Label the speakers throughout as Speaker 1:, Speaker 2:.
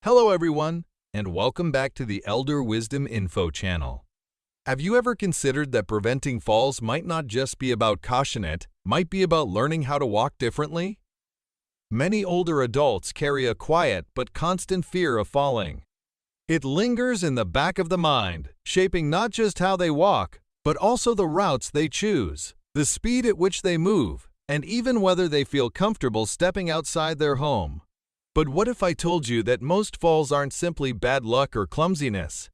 Speaker 1: Hello everyone, and welcome back to the Elder Wisdom Info channel. Have you ever considered that preventing falls might not just be about caution, it might be about learning how to walk differently? Many older adults carry a quiet but constant fear of falling. It lingers in the back of the mind, shaping not just how they walk, but also the routes they choose, the speed at which they move, and even whether they feel comfortable stepping outside their home. But what if I told you that most falls aren't simply bad luck or clumsiness?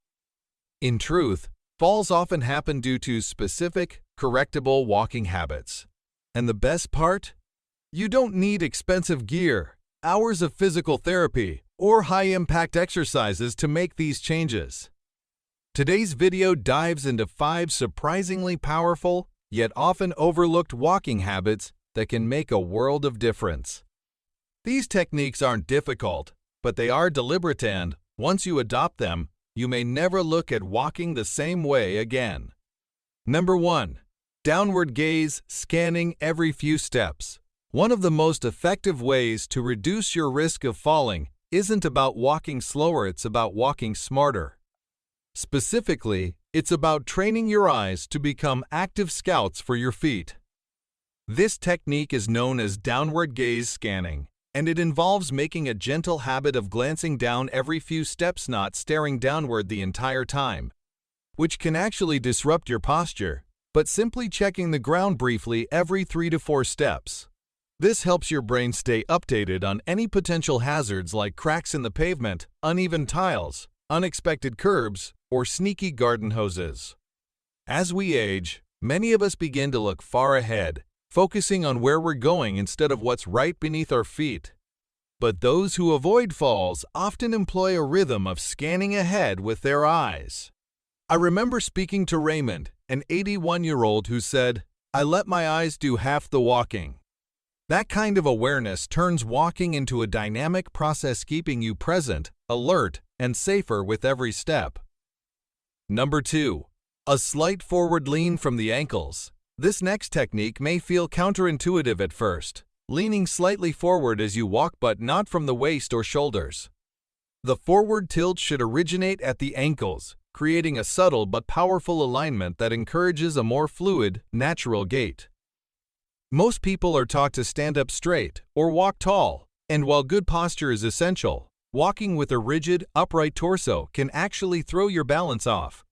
Speaker 1: In truth, falls often happen due to specific, correctable walking habits. And the best part? You don't need expensive gear, hours of physical therapy, or high-impact exercises to make these changes. Today's video dives into 5 surprisingly powerful, yet often overlooked walking habits that can make a world of difference. These techniques aren't difficult, but they are deliberate, and once you adopt them, you may never look at walking the same way again. Number 1. Downward gaze scanning every few steps. One of the most effective ways to reduce your risk of falling isn't about walking slower, it's about walking smarter. Specifically, it's about training your eyes to become active scouts for your feet. This technique is known as downward gaze scanning, and it involves making a gentle habit of glancing down every few steps, not staring downward the entire time, which can actually disrupt your posture, but simply checking the ground briefly every 3 to 4 steps. This helps your brain stay updated on any potential hazards like cracks in the pavement, uneven tiles, unexpected curbs, or sneaky garden hoses. As we age, many of us begin to look far ahead, focusing on where we're going instead of what's right beneath our feet. But those who avoid falls often employ a rhythm of scanning ahead with their eyes. I remember speaking to Raymond, an 81-year-old who said, "I let my eyes do half the walking." That kind of awareness turns walking into a dynamic process, keeping you present, alert, and safer with every step. Number 2. A slight forward lean from the ankles. This next technique may feel counterintuitive at first, leaning slightly forward as you walk but not from the waist or shoulders. The forward tilt should originate at the ankles, creating a subtle but powerful alignment that encourages a more fluid, natural gait. Most people are taught to stand up straight or walk tall, and while good posture is essential, walking with a rigid, upright torso can actually throw your balance off.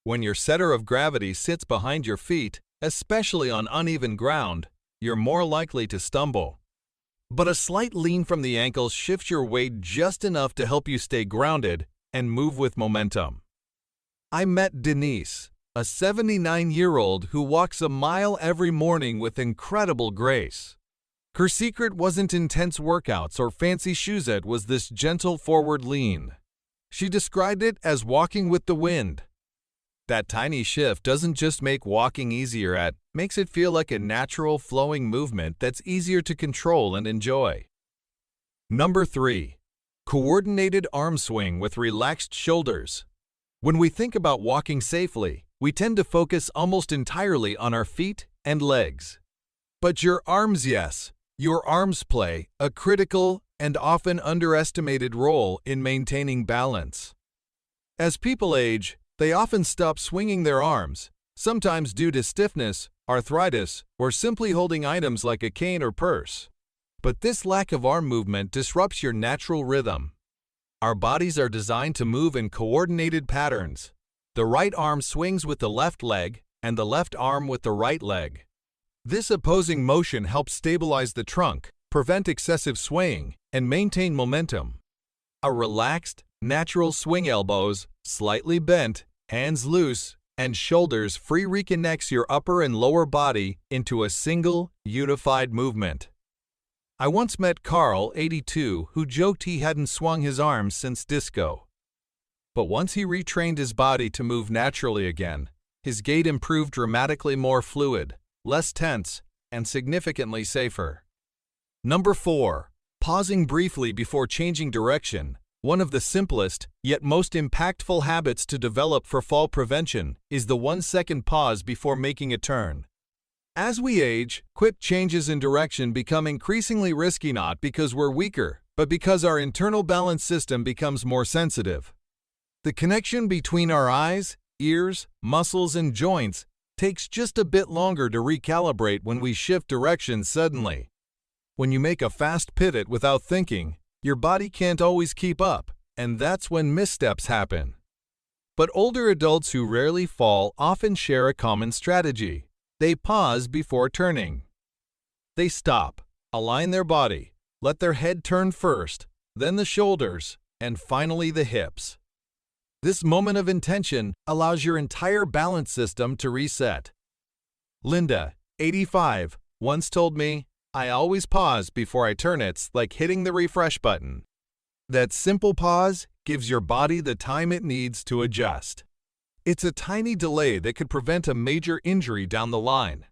Speaker 1: When your center of gravity sits behind your feet, especially on uneven ground, you're more likely to stumble. But a slight lean from the ankles shifts your weight just enough to help you stay grounded and move with momentum. I met Denise, a 79-year-old who walks a mile every morning with incredible grace. Her secret wasn't intense workouts or fancy shoes, it was this gentle forward lean. She described it as walking with the wind. That tiny shift doesn't just make walking easier, it makes it feel like a natural flowing movement that's easier to control and enjoy. Number 3. Coordinated arm swing with relaxed shoulders. When we think about walking safely, we tend to focus almost entirely on our feet and legs. But your arms, yes, your arms play a critical and often underestimated role in maintaining balance. As people age, they often stop swinging their arms, sometimes due to stiffness, arthritis, or simply holding items like a cane or purse. But this lack of arm movement disrupts your natural rhythm. Our bodies are designed to move in coordinated patterns. The right arm swings with the left leg, and the left arm with the right leg. This opposing motion helps stabilize the trunk, prevent excessive swaying, and maintain momentum. A relaxed, natural swing, elbows slightly bent, hands loose, and shoulders free, reconnects your upper and lower body into a single, unified movement. I once met Carl, 82, who joked he hadn't swung his arms since disco. But once he retrained his body to move naturally again, his gait improved, dramatically more fluid, less tense, and significantly safer. Number 4. Pausing briefly before changing direction. One of the simplest, yet most impactful habits to develop for fall prevention is the 1-second pause before making a turn. As we age, quick changes in direction become increasingly risky, not because we're weaker, but because our internal balance system becomes more sensitive. The connection between our eyes, ears, muscles, and joints takes just a bit longer to recalibrate when we shift directions suddenly. When you make a fast pivot without thinking, your body can't always keep up, and that's when missteps happen. But older adults who rarely fall often share a common strategy. They pause before turning. They stop, align their body, let their head turn first, then the shoulders, and finally the hips. This moment of intention allows your entire balance system to reset. Linda, 85, once told me, "I always pause before I turn. It's like hitting the refresh button." That simple pause gives your body the time it needs to adjust. It's a tiny delay that could prevent a major injury down the line.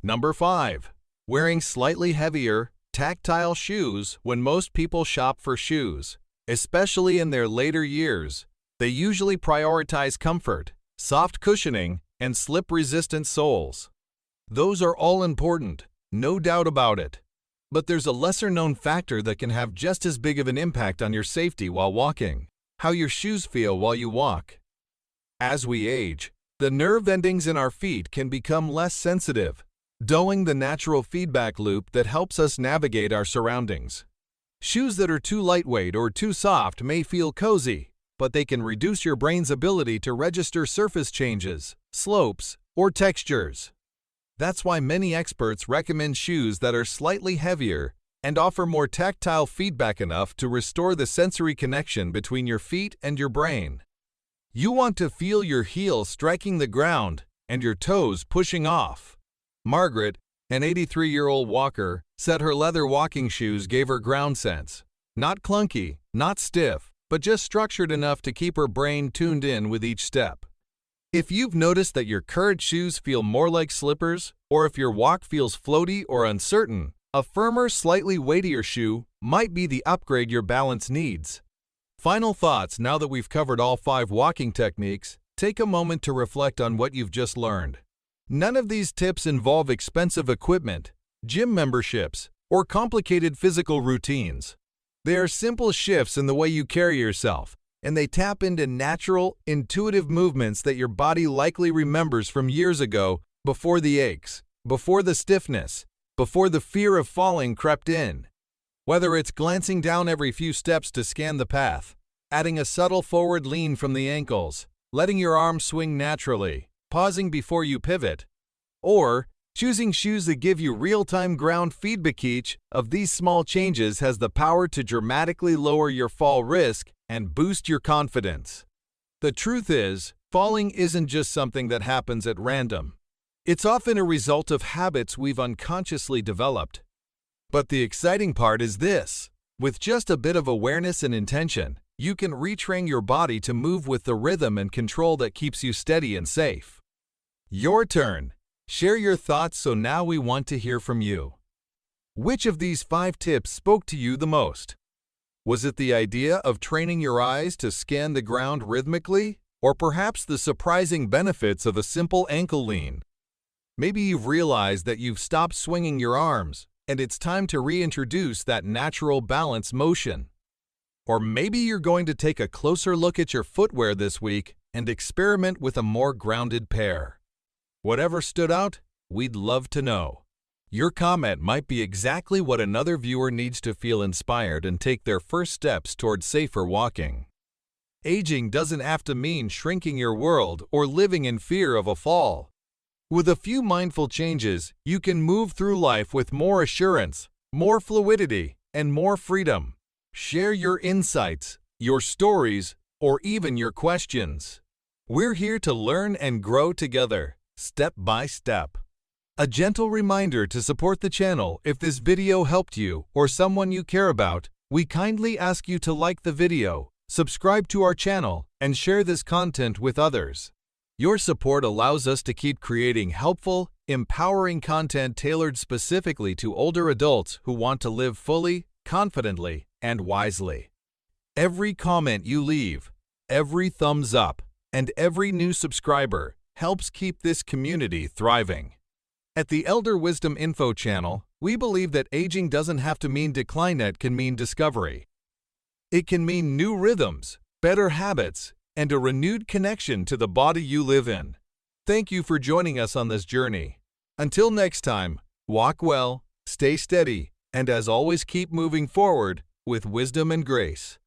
Speaker 1: Number 5. Wearing slightly heavier, tactile shoes. When most people shop for shoes, especially in their later years, they usually prioritize comfort, soft cushioning, and slip-resistant soles. Those are all important, no doubt about it. But there's a lesser-known factor that can have just as big of an impact on your safety while walking: how your shoes feel while you walk. As we age, the nerve endings in our feet can become less sensitive, dulling the natural feedback loop that helps us navigate our surroundings. Shoes that are too lightweight or too soft may feel cozy, but they can reduce your brain's ability to register surface changes, slopes, or textures. That's why many experts recommend shoes that are slightly heavier and offer more tactile feedback enough to restore the sensory connection between your feet and your brain. You want to feel your heel striking the ground and your toes pushing off. Margaret, an 83-year-old walker, said her leather walking shoes gave her ground sense. Not clunky, not stiff, but just structured enough to keep her brain tuned in with each step. If you've noticed that your current shoes feel more like slippers, or if your walk feels floaty or uncertain, a firmer, slightly weightier shoe might be the upgrade your balance needs. Final thoughts. Now that we've covered all 5 walking techniques, take a moment to reflect on what you've just learned. None of these tips involve expensive equipment, gym memberships, or complicated physical routines. They are simple shifts in the way you carry yourself, and they tap into natural, intuitive movements that your body likely remembers from years ago, before the aches, before the stiffness, before the fear of falling crept in. Whether it's glancing down every few steps to scan the path, adding a subtle forward lean from the ankles, letting your arms swing naturally, pausing before you pivot, or choosing shoes that give you real-time ground feedback, each of these small changes has the power to dramatically lower your fall risk and boost your confidence. The truth is, falling isn't just something that happens at random. It's often a result of habits we've unconsciously developed. But the exciting part is this: with just a bit of awareness and intention, you can retrain your body to move with the rhythm and control that keeps you steady and safe. Your turn. Share your thoughts, so now we want to hear from you. Which of these 5 tips spoke to you the most? Was it the idea of training your eyes to scan the ground rhythmically, or perhaps the surprising benefits of a simple ankle lean? Maybe you've realized that you've stopped swinging your arms, and it's time to reintroduce that natural balance motion. Or maybe you're going to take a closer look at your footwear this week and experiment with a more grounded pair. Whatever stood out, we'd love to know. Your comment might be exactly what another viewer needs to feel inspired and take their first steps toward safer walking. Aging doesn't have to mean shrinking your world or living in fear of a fall. With a few mindful changes, you can move through life with more assurance, more fluidity, and more freedom. Share your insights, your stories, or even your questions. We're here to learn and grow together, step by step. A gentle reminder to support the channel: if this video helped you or someone you care about, we kindly ask you to like the video, subscribe to our channel, and share this content with others. Your support allows us to keep creating helpful, empowering content tailored specifically to older adults who want to live fully, confidently, and wisely. Every comment you leave, every thumbs up, and every new subscriber helps keep this community thriving. At the Elder Wisdom Info channel, we believe that aging doesn't have to mean decline, it can mean discovery. It can mean new rhythms, better habits, and a renewed connection to the body you live in. Thank you for joining us on this journey. Until next time, walk well, stay steady, and as always, keep moving forward with wisdom and grace.